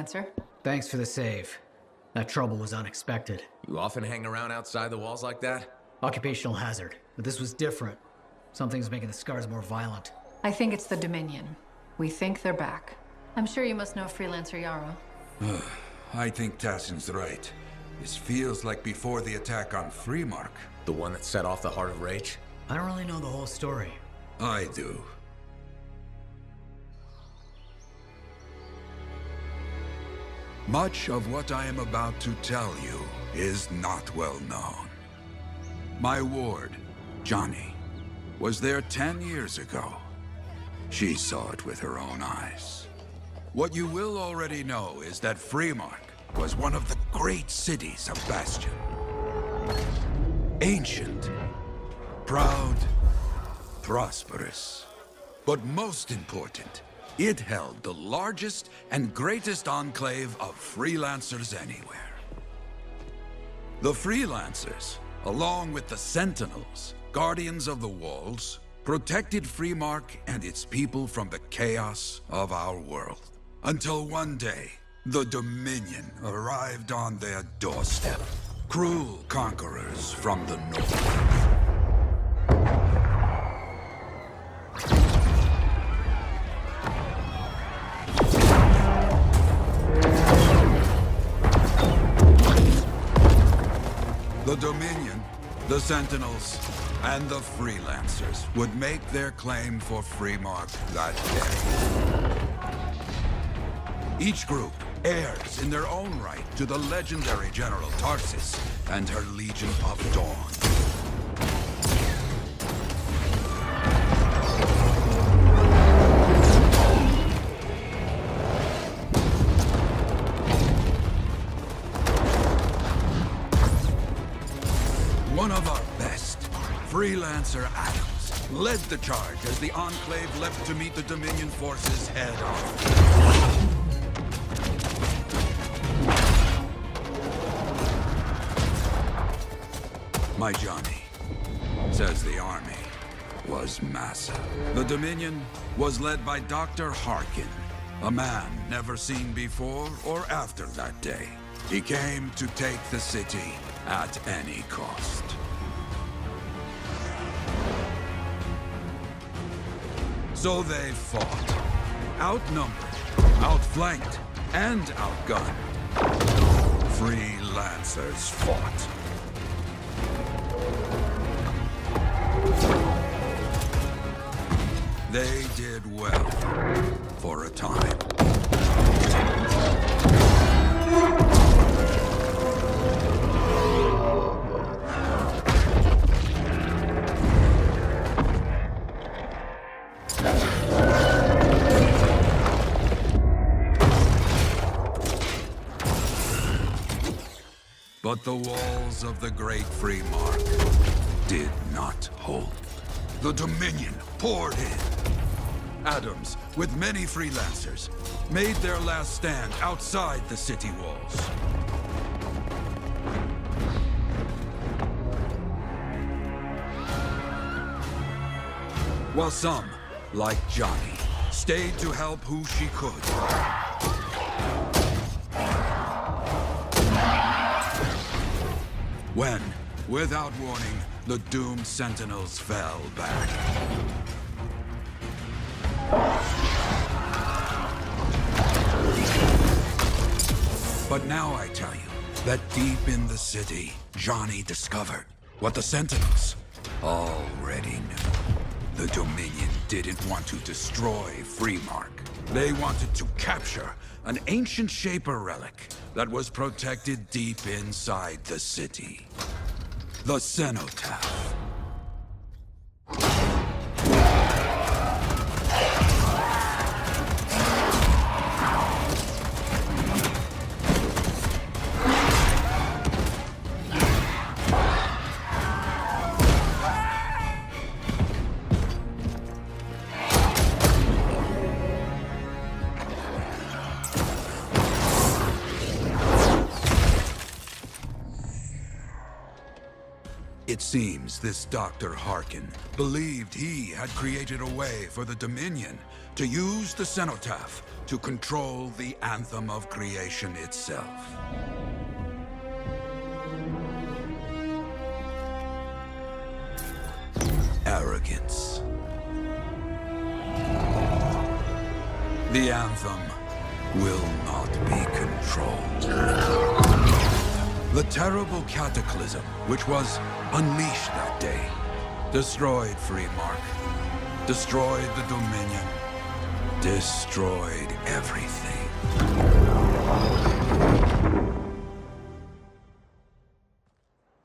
freelancer. Thanks for the save. That trouble was unexpected. You often hang around outside the walls like that? Occupational hazard, but this was different. Something's making the scars more violent. I think it's the Dominion. We think they're back. I'm sure you must know Freelancer Yarrow. I think Tassin's right. This feels like before the attack on Freemark. The one that set off the Heart of Rage? I don't really know the whole story. I do. Much of what I am about to tell you is not well known. My ward, Johnny, was there 10 years ago. She saw it with her own eyes. What you will already know is that Freemark was one of the great cities of Bastion. Ancient, proud, prosperous. But most important, it held the largest and greatest enclave of freelancers anywhere. The freelancers, along with the Sentinels, guardians of the walls, protected Freemark and its people from the chaos of our world. Until one day, the Dominion arrived on their doorstep. Cruel conquerors from the north. The Dominion, the Sentinels, and the Freelancers would make their claim for Freemark that day. Each group heirs in their own right to the legendary General Tarsis and her Legion of Dawn. One of our best, Freelancer Adams, led the charge as the Enclave left to meet the Dominion forces head-on. My Johnny, says the army, was massive. The Dominion was led by Dr. Harkin, a man never seen before or after that day. He came to take the city at any cost. So they fought, outnumbered, outflanked, and outgunned. Freelancers fought. They did well, for a time. But the walls of the Great Freemark did not hold. The Dominion poured in. Adams, with many freelancers, made their last stand outside the city walls. While some, like Johnny, stayed to help who she could. When, without warning, the doomed Sentinels fell back. But now I tell you that deep in the city, Johnny discovered what the Sentinels already knew. The Dominion didn't want to destroy Freemark. They wanted to capture an ancient Shaper relic that was protected deep inside the city. The Cenotaph. It seems this Dr. Harkin believed he had created a way for the Dominion to use the Cenotaph to control the Anthem of Creation itself. Arrogance. The Anthem will not be controlled. The terrible cataclysm which was unleashed that day destroyed Freemark, destroyed the Dominion, destroyed everything.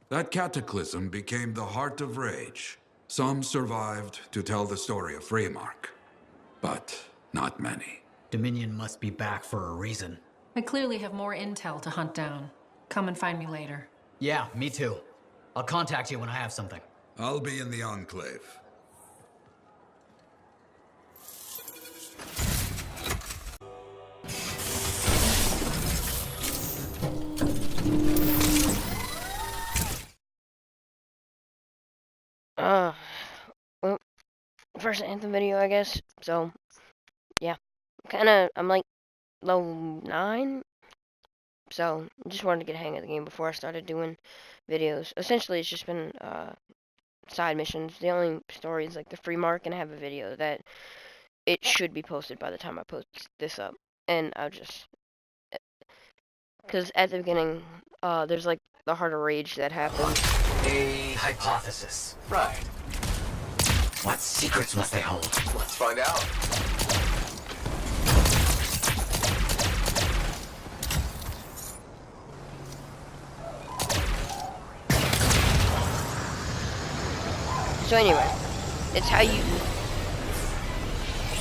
That cataclysm became the heart of Rage. Some survived to tell the story of Freemark, but not many. Dominion must be back for a reason. I clearly have more intel to hunt down. Come and find me later. Yeah, me too. I'll contact you when I have something. I'll be in the Enclave. Well, first Anthem video, I guess. So, yeah. I'm like level 9. So, just wanted to get a hang of the game before I started doing videos. Essentially, it's just been, side missions. The only story is like the Freemark, and I have a video that it should be posted by the time I post this up. And I'll just... Because at the beginning, there's like the Heart of Rage that happens. A hypothesis. Right. What secrets must they hold? Let's find out. So anyway, it's how you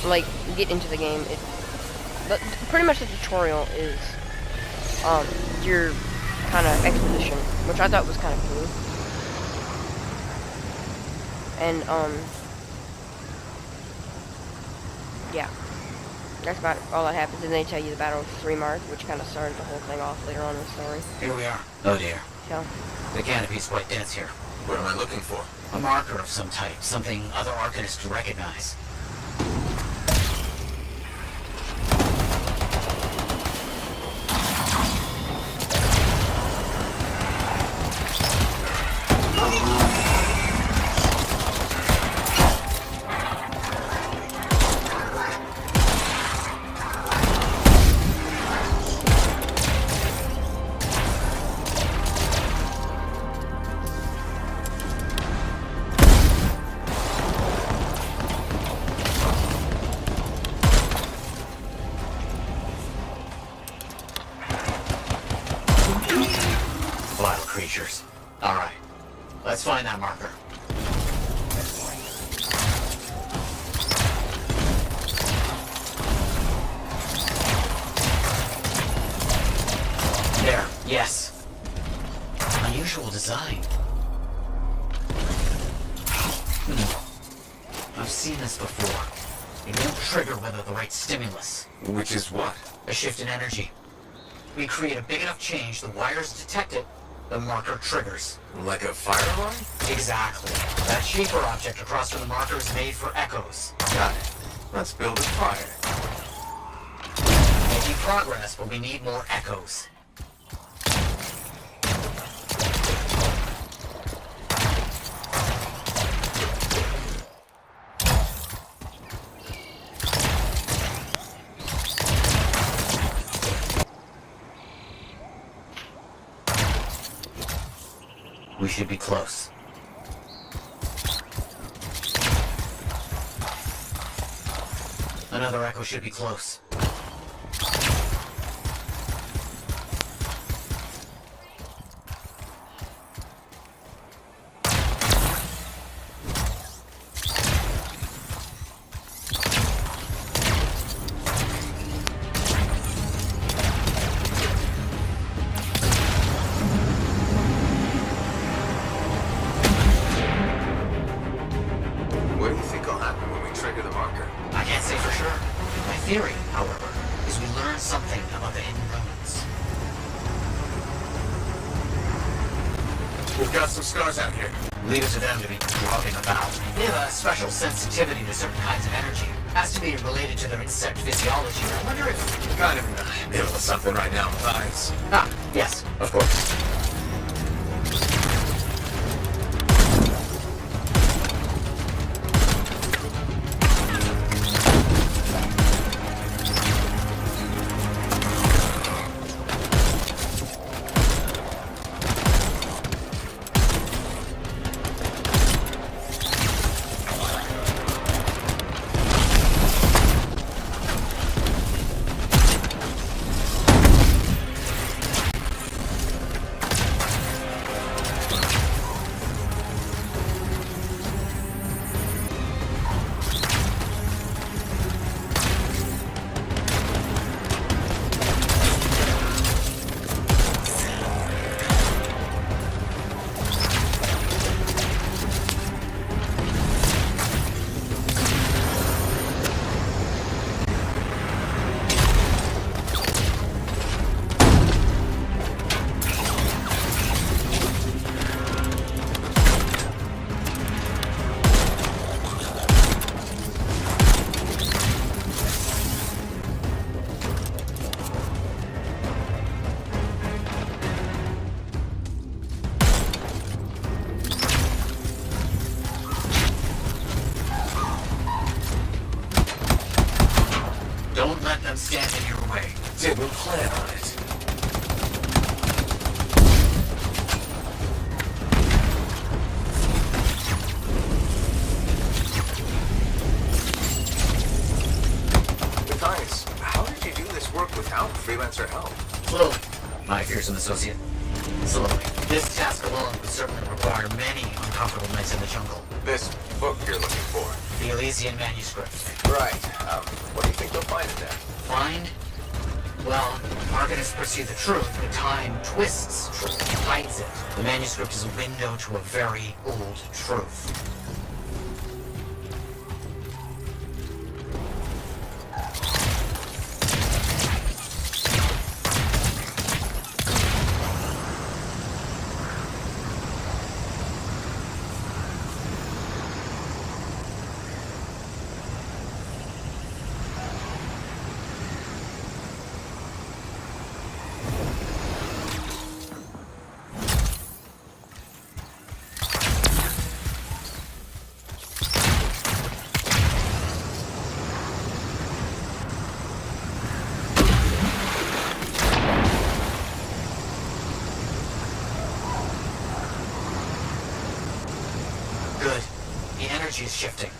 like get into the game. But pretty much the tutorial is your kind of exposition, which I thought was kind of cool. And yeah, that's about all that happens. And they tell you the Battle of Freemark, which kind of started the whole thing off later on in the story. Here we are. Oh dear. So The canopy's quite dense here. What am I looking for? A marker of some type, something other Arcanists would recognize. Creatures. Alright. Let's find that marker. There. Yes. Unusual design. I've seen this before. It won't trigger whether the right stimulus. Which is what? A shift in energy. We create a big enough change, the wires detect it, the marker triggers. Like a fire alarm? Exactly. That shaper object across from the marker is made for echoes. Got it. Let's build a fire. Making progress, but we need more echoes. We should be close. Another echo should be close. What do you think will happen when we trigger the marker? I can't say for sure. My theory, however, is we learn something about the hidden ruins. We've got some scars out here. Leave it to them to be drugging about. They have a special sensitivity to certain kinds of energy. Has to be related to their insect physiology. I wonder if... Kind of middle of something right now with eyes. Ah, yes, of course. Don't let them stand in your way. Didn't plan on it. Matthias, how did you do this work without freelancer help? Slowly, my fearsome associate. Slowly. This task alone would certainly require many uncomfortable nights in the jungle. This book you're looking for. The Elysian manuscript. Right. What do you think they'll find in there? Find? Well, archonists pursue the truth, but time twists truth, hides it. The manuscript is a window to a very old truth. Good. The energy is shifting.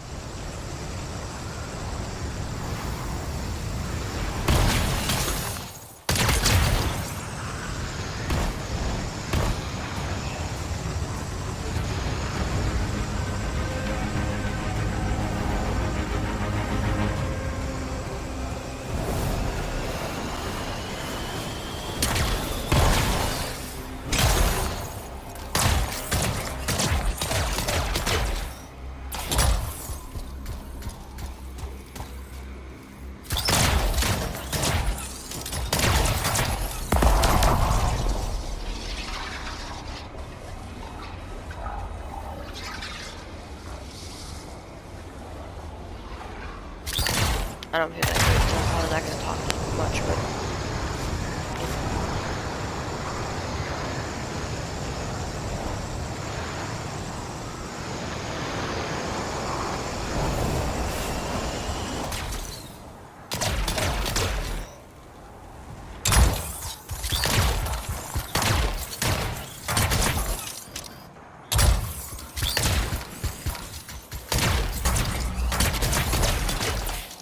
I don't feel that great. I was not gonna talk much, but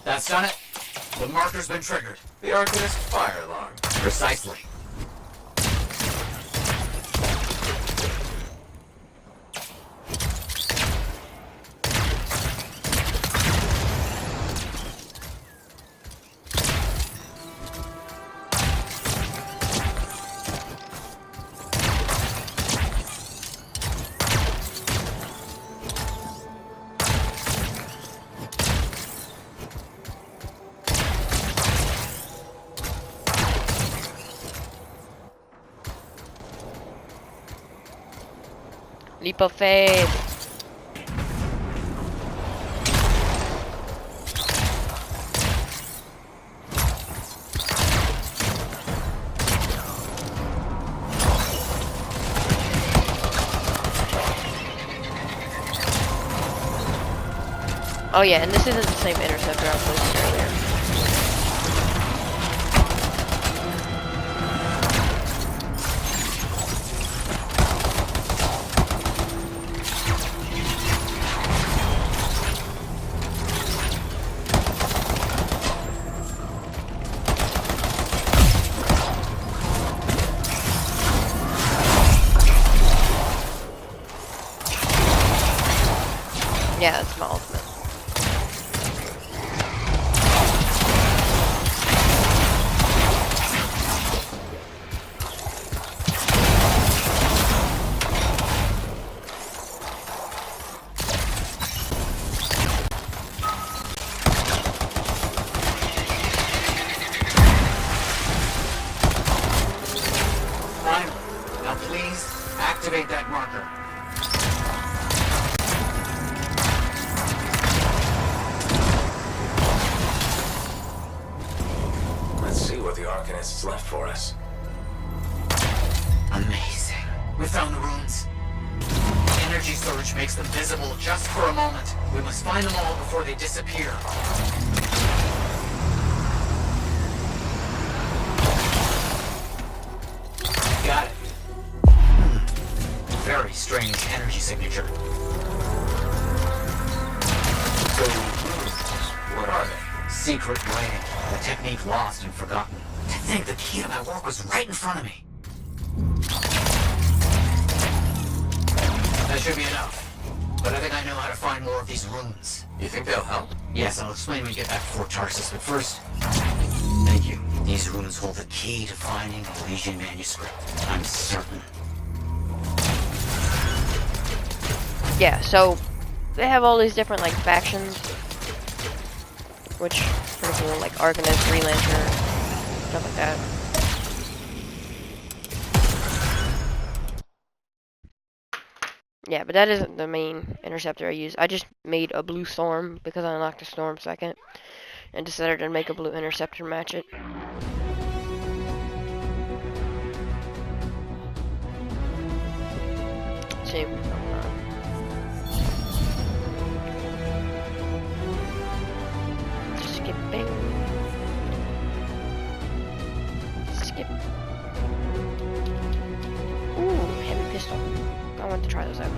That's done it. The marker's been triggered. The Arcanist fire alarm. Precisely. Leap of faith. Oh yeah, and this isn't the same interceptor I was looking earlier. Yeah, that's my ultimate. Climb. Now please, activate that marker. Let's see what the Arcanists left for us. Amazing. We found the runes. Energy surge makes them visible just for a moment. We must find them all before they disappear. Got it. Very strange energy signature. So, what are they? Secret writing. A technique lost and forgotten. To think the key to my work was right in front of me. That should be enough. But I think I know how to find more of these runes. You think they'll help? Yes, I'll explain when we get back to Fort Tarsus, but first... Thank you. These runes hold the key to finding the Legion manuscript. I'm certain. Yeah, so they have all these different like factions, which is pretty cool, like Arcanist, Freelancer, stuff like that. Yeah, but that isn't the main interceptor I use. I just made a blue storm because I unlocked a storm second, and decided to make a blue interceptor match it. See. Skipping. Skip. Ooh, heavy pistol. I want to try those out.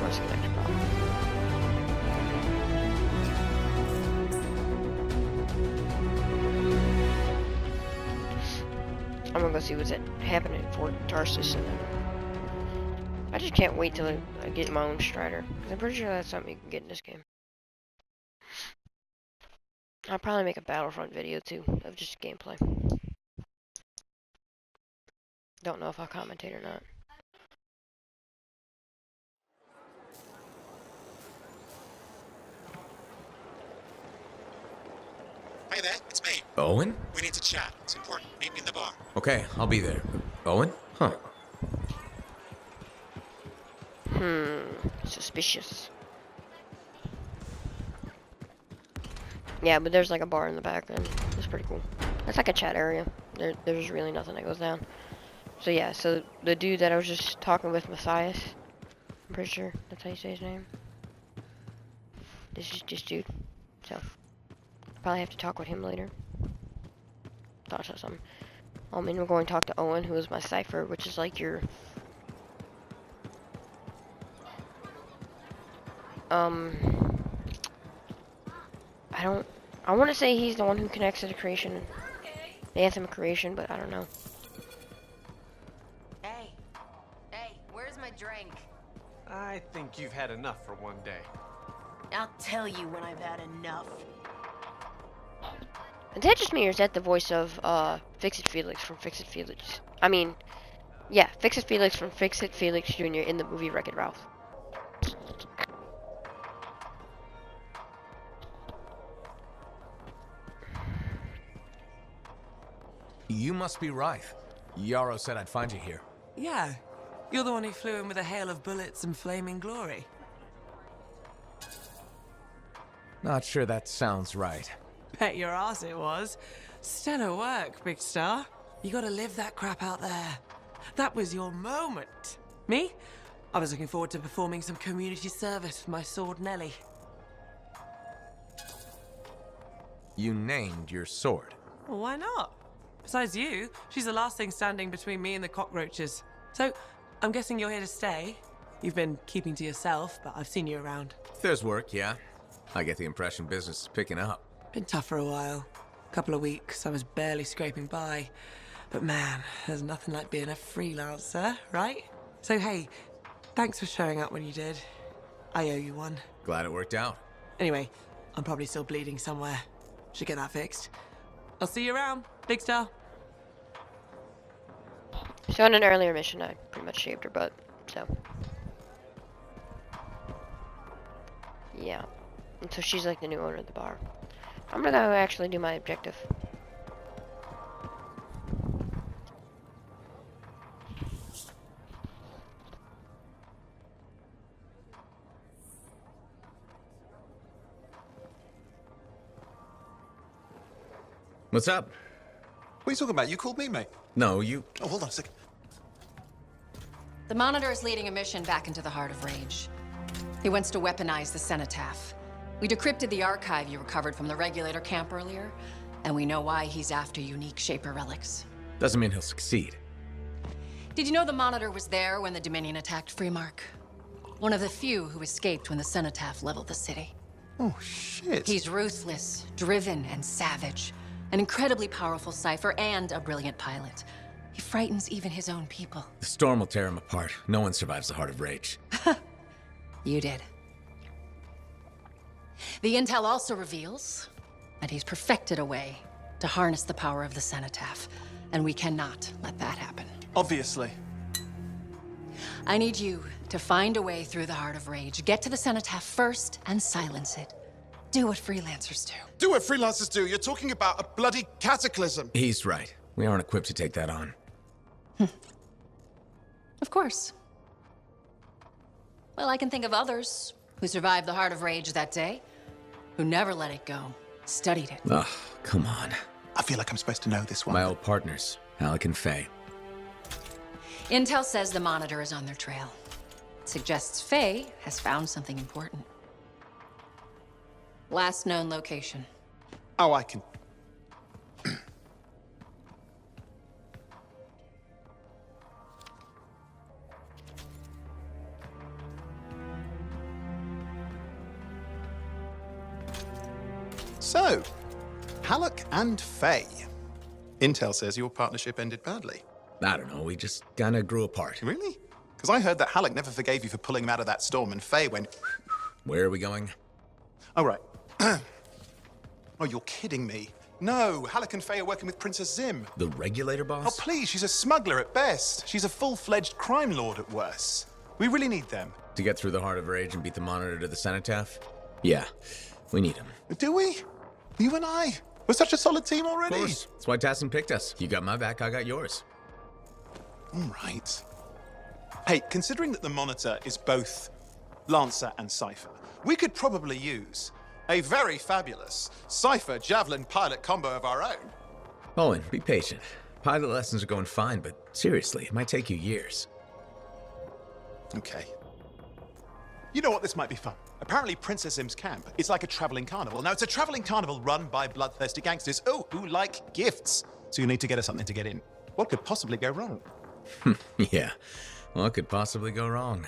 Where's the next problem? I'm gonna go see what's happening at Fort Tarsus, and then I just can't wait till I get my own Strider, because I'm pretty sure that's something you can get in this game. I'll probably make a Battlefront video too, of just gameplay. Don't know if I'll commentate or not. Hey there, it's me. Owen? We need to chat. It's important. Meet me in the bar. Okay, I'll be there. Owen? Huh. Suspicious. Yeah, but there's like a bar in the back, and it's pretty cool. It's like a chat area. There's really nothing that goes down. So yeah, so the dude that I was just talking with, Matthias, I'm pretty sure that's how you say his name. This is just dude. So, I'll probably have to talk with him later. Thought I saw something. And we're going to talk to Owen, who is my cipher, which is like your... I want to say he's the one who connects to the creation, the Anthem creation, but I don't know. Hey, where's my drink? I think you've had enough for one day. I'll tell you when I've had enough. Is that just me, or is that the voice of Fix-It Felix from Fix-It Felix? I mean, yeah, Fix-It Felix from Fix-It Felix Jr. in the movie Wreck-It Ralph. You must be Rife. Yarrow said I'd find you here. Yeah. You're the one who flew in with a hail of bullets and flaming glory. Not sure that sounds right. Bet your ass it was. Stellar work, Big Star. You gotta live that crap out there. That was your moment. Me? I was looking forward to performing some community service with my sword Nellie. You named your sword. Well, why not? Besides you, she's the last thing standing between me and the cockroaches. So, I'm guessing you're here to stay. You've been keeping to yourself, but I've seen you around. There's work, yeah. I get the impression business is picking up. Been tough for a while. Couple of weeks, I was barely scraping by. But man, there's nothing like being a freelancer, right? So hey, thanks for showing up when you did. I owe you one. Glad it worked out. Anyway, I'm probably still bleeding somewhere. Should get that fixed. I'll see you around, Big Star. So in an earlier mission, I pretty much shaved her butt, so. Yeah. And so she's like the new owner of the bar. I'm gonna go actually do my objective. What's up? What are you talking about? You called me, mate. No, you... Oh, hold on a second. The Monitor is leading a mission back into the Heart of Rage. He wants to weaponize the Cenotaph. We decrypted the archive you recovered from the Regulator camp earlier, and we know why he's after unique Shaper relics. Doesn't mean he'll succeed. Did you know the Monitor was there when the Dominion attacked Freemark? One of the few who escaped when the Cenotaph leveled the city. Oh, shit. He's ruthless, driven, and savage. An incredibly powerful cipher and a brilliant pilot. He frightens even his own people. The storm will tear him apart. No one survives the Heart of Rage. You did. The intel also reveals that he's perfected a way to harness the power of the Cenotaph, and we cannot let that happen. Obviously. I need you to find a way through the Heart of Rage, get to the Cenotaph first, and silence it. Do what freelancers do. Do what freelancers do. You're talking about a bloody cataclysm. He's right. We aren't equipped to take that on. Of course. Well, I can think of others who survived the Heart of Rage that day, who never let it go, studied it. Ugh, come on. I feel like I'm supposed to know this one. My old partners, Alec and Faye. Intel says the Monitor is on their trail. It suggests Faye has found something important. Last known location. Oh, I can... So, Halleck and Faye. Intel says your partnership ended badly. I don't know, we just kinda grew apart. Really? Because I heard that Halleck never forgave you for pulling him out of that storm, and Faye went... Where are we going? Oh, right. Oh, you're kidding me. No, Halleck and Faye are working with Princess Zim. The Regulator boss? Oh, please, she's a smuggler at best. She's a full-fledged crime lord at worst. We really need them. To get through the Heart of Rage and beat the Monitor to the Cenotaph? Yeah, we need them. Do we? You and I? We're such a solid team already. Of course. That's why Tassin picked us. You got my back, I got yours. All right. Hey, considering that the Monitor is both Lancer and Cypher, we could probably use a very fabulous Cypher Javelin pilot combo of our own. Owen, be patient. Pilot lessons are going fine, but seriously, it might take you years. Okay. You know what? This might be fun. Apparently, Princess Zim's camp is like a traveling carnival. Now, it's a traveling carnival run by bloodthirsty gangsters, who like gifts. So you need to get us something to get in. What could possibly go wrong? Yeah, what could possibly go wrong?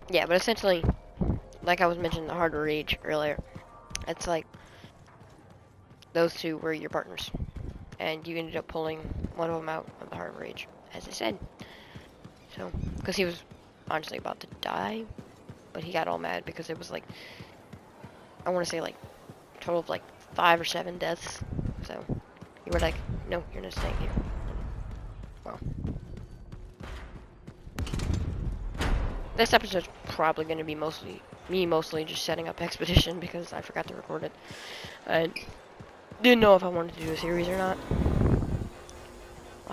Yeah, but essentially, like I was mentioning the Heart of Rage earlier, it's like those two were your partners, and you ended up pulling one of them out of the Heart of Rage, as I said. So, because he was honestly about to die, but he got all mad because it was like, I want to say like, a total of like 5 or 7 deaths. So, you were like, no, you're not staying here. Well. This episode's probably going to be mostly just setting up Expedition because I forgot to record it. I didn't know if I wanted to do a series or not.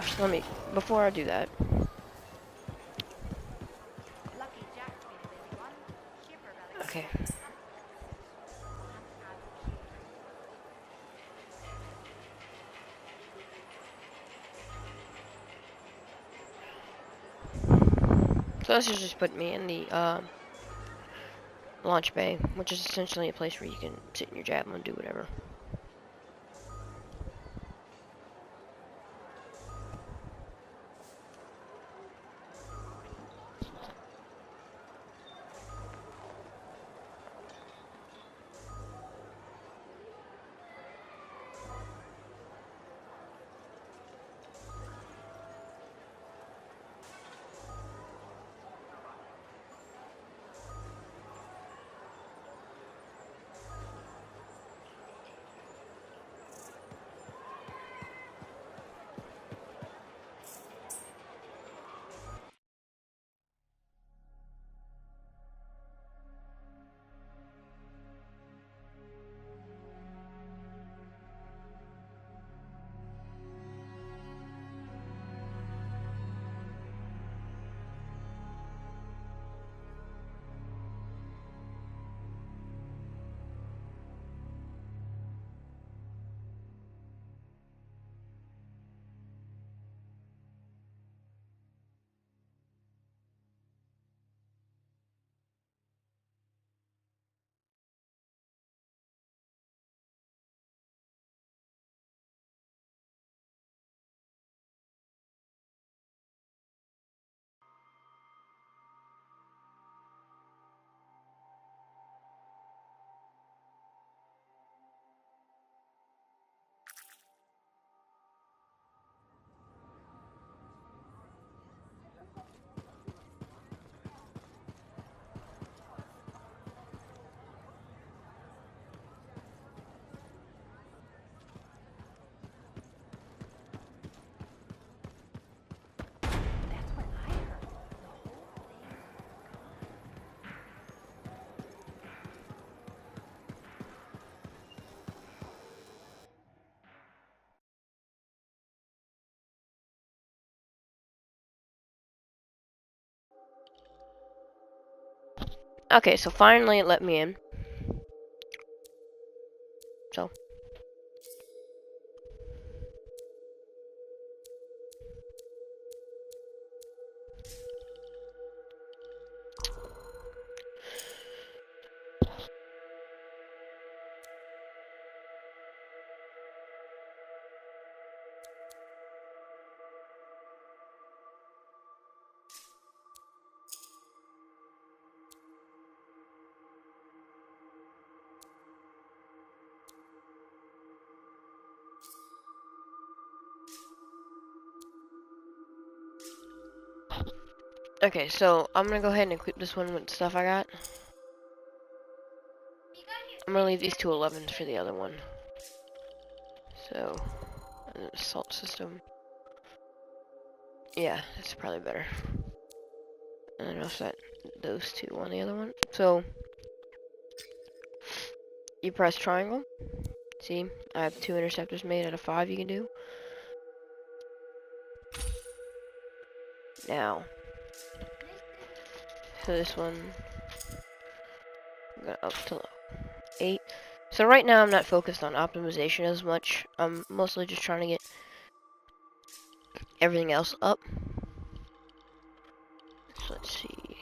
gosh, let me, before I do that. Okay. So this is just put me in the launch bay, which is essentially a place where you can sit in your javelin and do whatever. Okay, so finally it let me in. So. Okay, so I'm gonna go ahead and equip this one with the stuff I got. I'm gonna leave these two 11s for the other one. So, an assault system. Yeah, that's probably better. And then I'll set those two on the other one. So, you press triangle. See, I have 2 interceptors made out of 5 you can do. Now, so this one, I'm gonna up to 8. So right now I'm not focused on optimization as much. I'm mostly just trying to get everything else up. So let's see.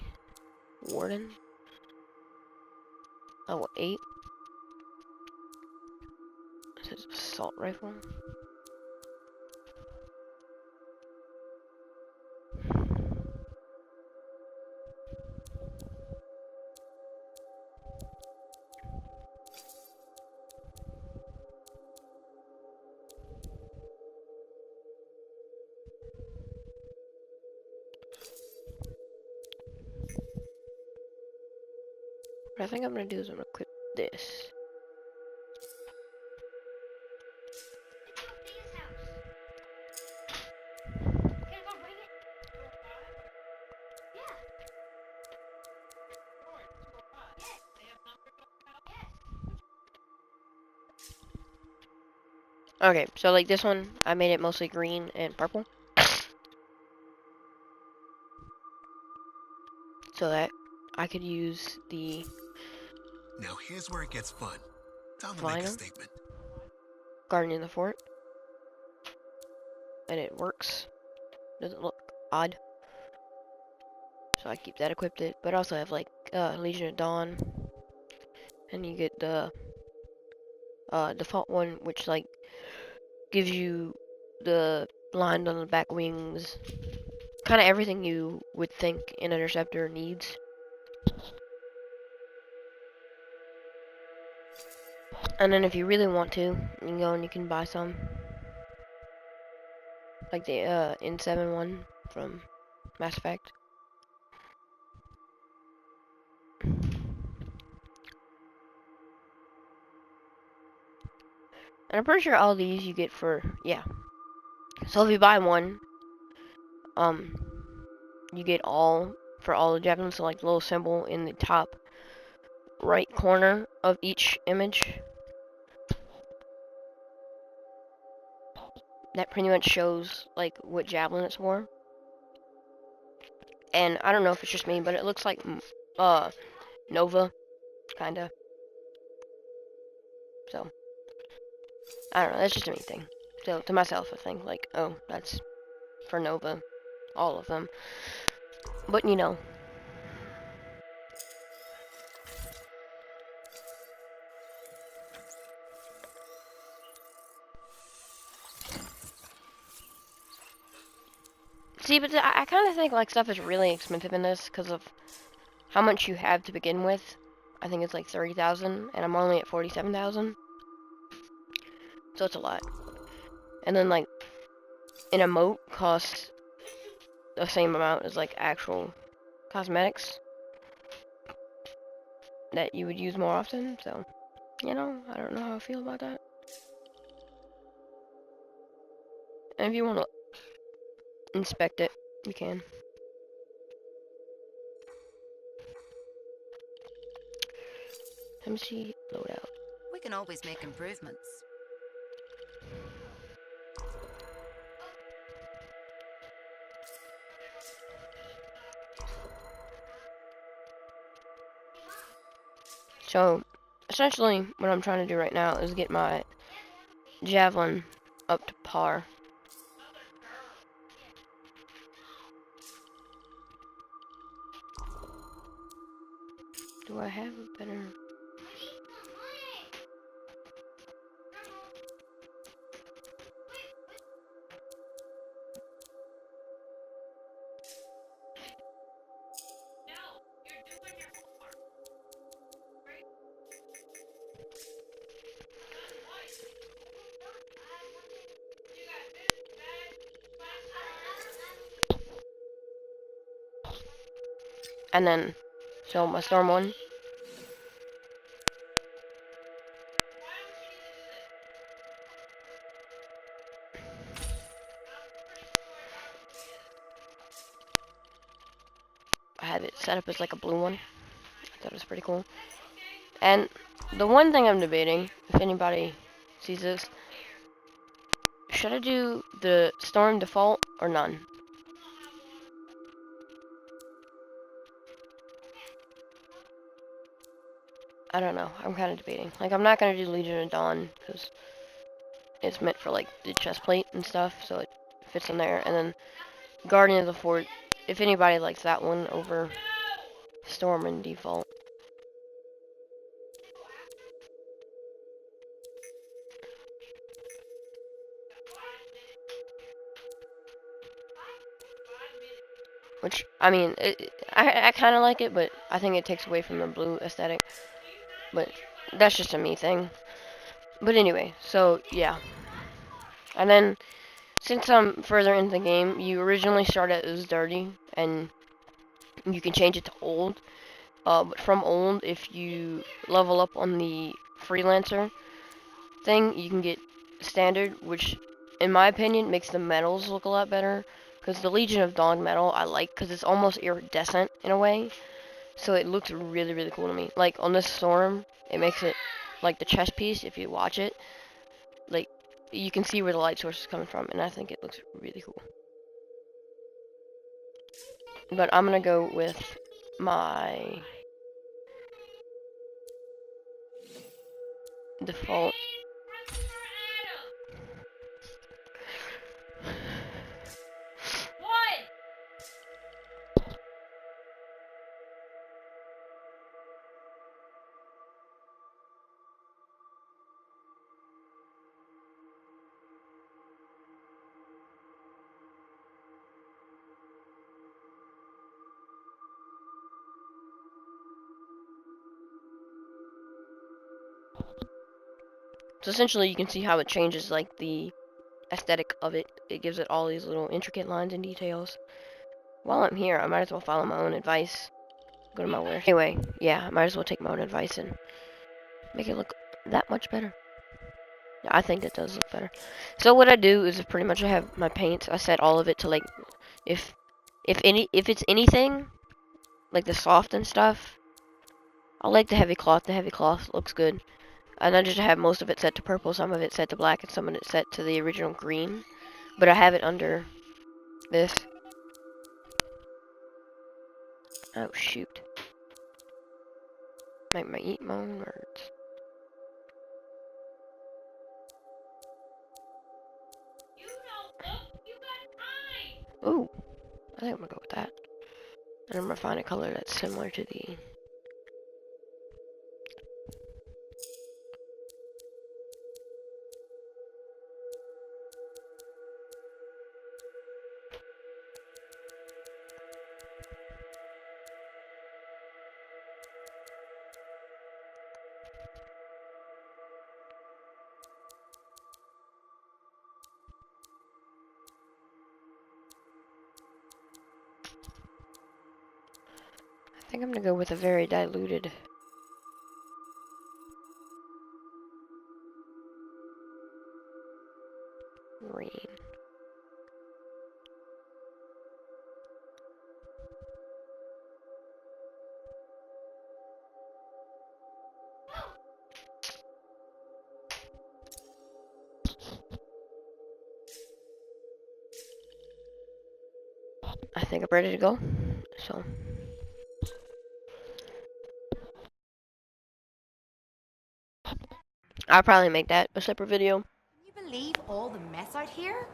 Warden. Oh, 8. This is assault rifle. What I think I'm gonna do is I'm gonna equip this. Okay, so like this one, I made it mostly green and purple. so that I could use the Now here's where it gets fun. Time to make a Flying? statement. Guardian of the Fort, and it works. Doesn't look odd, so I keep that equipped. But I also have like Legion of Dawn, and you get the default one, which like gives you the line on the back wings, kind of everything you would think an interceptor needs. And then if you really want to, you can go and you can buy some, like the N7 one from Mass Effect. And I'm pretty sure all these you get for, yeah. So if you buy one, you get all, for all the javelins, so like the little symbol in the top right corner of each image. That pretty much shows like what javelin it's for. And I don't know if it's just me, but it looks like Nova, kinda. So I don't know, that's just a me thing. So to myself I think like, oh, that's for Nova, all of them. But you know. See, but I kind of think like stuff is really expensive in this because of how much you have to begin with. I think it's like 30,000, and I'm only at 47,000. So it's a lot. And then like an emote costs the same amount as like actual cosmetics that you would use more often. So, you know, I don't know how I feel about that. And if you want to inspect it, you can. Let me see loadout. We can always make improvements. So, essentially, what I'm trying to do right now is get my javelin up to par. Do I have a better... And then, so my storm one. I had it set up as like a blue one. I thought it was pretty cool. And the one thing I'm debating, if anybody sees this, should I do the storm default or none? I don't know. I'm kind of debating. Like, I'm not going to do Legion of Dawn because it's meant for like the chest plate and stuff, so it fits in there. And then Guardian of the Fort, if anybody likes that one over Storm and default. Which, I mean, I kind of like it, but I think it takes away from the blue aesthetic. But that's just a me thing. But anyway, so yeah. And then, since I'm further into the game, you originally start out as dirty, and you can change it to old. But from old, if you level up on the freelancer thing, you can get standard, which, in my opinion, makes the medals look a lot better. Because the Legion of Dawn medal I like because it's almost iridescent in a way. So it looks really, really cool to me. Like on this storm, it makes it like the chest piece, if you watch it, like you can see where the light source is coming from. And I think it looks really cool. But I'm going to go with my default. So essentially you can see how it changes like the aesthetic of it. It gives it all these little intricate lines and details. While I'm here, I might as well follow my own advice. Go to my where. Anyway, yeah, I might as well take my own advice and make it look that much better. Yeah, I think it does look better. So what I do is pretty much I have my paints. I set all of it to like if it's anything like the soft and stuff. I like the heavy cloth. The heavy cloth looks good. And I just have most of it set to purple, some of it set to black, and some of it set to the original green. But I have it under this. Oh shoot. Make my eat my own words. Ooh, I think I'm gonna go with that. And I'm gonna find a color that's similar to the. I think I'm gonna go with a very diluted. Green. I think I'm ready to go. So. I'll probably make that a separate video. Can you believe all the mess out here?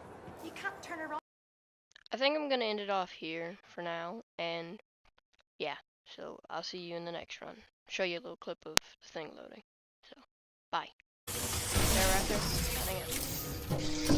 You can't turn around. I think I'm gonna end it off here for now, and yeah, so I'll see you in the next run. Show you a little clip of the thing loading. So, bye. There, right there.